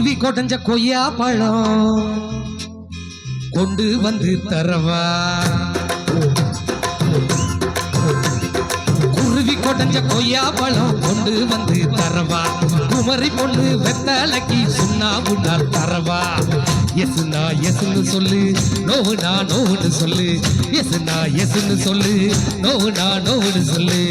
குருவி கொடைஞ்ச கொய்யா பழம் கொண்டு வந்து தரவா குருவி கொடைஞ்ச கொய்யா பழம் கொண்டு வந்து தரவா குமரி பொண்ணு வெத்தலைக்கு சுண்ணாம்புனா தரவா எசுனா எசுன்னு சொல்லு நோவுனா நோவுன்னு சொல்லு எசுனா எசுன்னு சொல்லு நோவுனா நோவுன்னு சொல்லு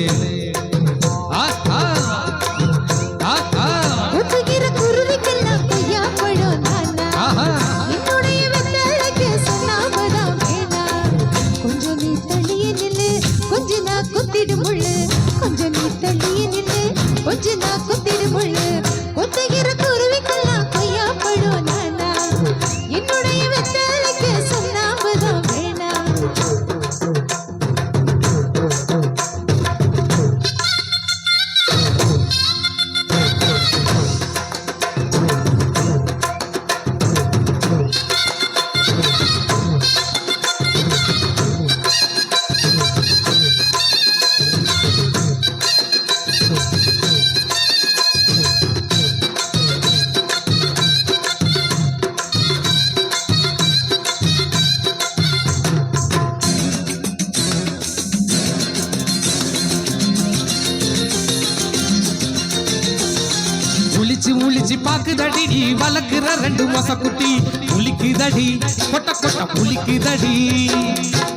முழிச்சு பாக்குதடி நீ வளர்க்கிற ரெண்டு மொச குட்டி புளிக்குதடி கொட்ட கொட்ட புளிக்குதடி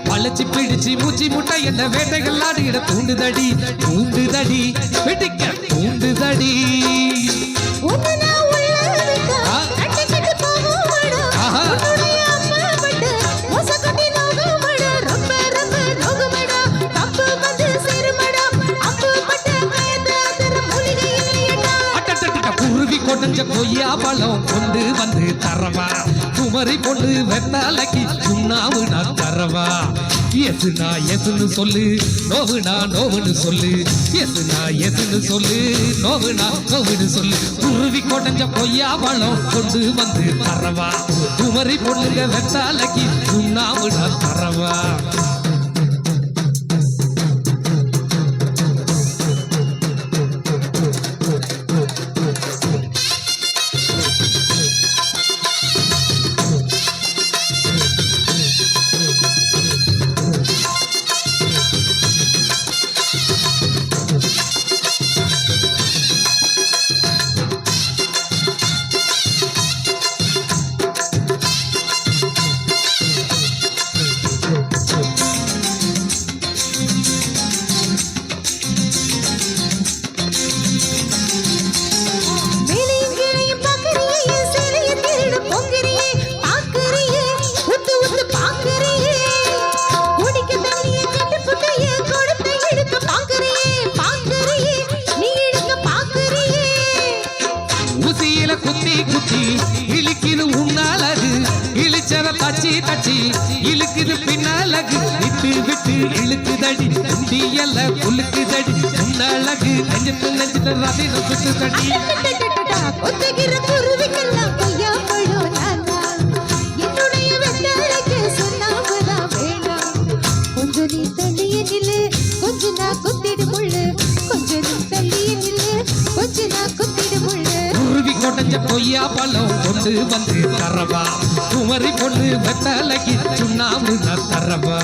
வளைச்சு பிடிச்சு மூச்சு முட்டை என்ன வேட்டைகள் ஆடிட தூண்டுதடி தூண்டுதடி வெடிக்க தூண்டுதடி கொடைஞ்ச கொய்யா பழம் கொண்டு வந்து தரவா குமரி பொண்ணு வெத்தாலைக்கு சுண்ணாவுனா தரவா எசுனா எசுன்னு சொல்லு நோவுனா நோவுன்னு சொல்லு எசுனா எசுன்னு சொல்லு நோவுனா நோவுன்னு சொல்லு குருவி கொடைஞ்ச கொய்யா பழம் கொண்டு வந்து தரவா குமரி பொண்ணுங்க வெத்தாலைக்கு சுண்ணாவுனா தரவா குத்தி குத்தி இழுக்குது உன்னாலகு இழுச்சத தச்சி தச்சி இழுக்குது பின்னாலகு விட்டு விட்டு இழுக்குதடி குண்டியல்ல புழுக்குதடி உன்னாலகு நெஞ்சத்து நெஞ்சத்து ரதின சுத்துதடி கொத்துகிற குருவிக்கெல்லாம் கொய்யா பழம் நானா என்னுடைய வெத்தலைக்கு சொன்னாவதா வேணாம் கொஞ்சம் நீ தள்ளிய நில்லு கொஞ்சம் நான் குத்திடு முள்ளு கொஞ்சம் நீ தள்ளிய நில்லு கொஞ்சம் நான் குத்திடு முள்ளு கொடைஞ்ச கொய்யா பழம் கொண்டு வந்து தரவா குமரி பொண்ணு வெத்தலைக்கு சுண்ணாம்புனா தரவா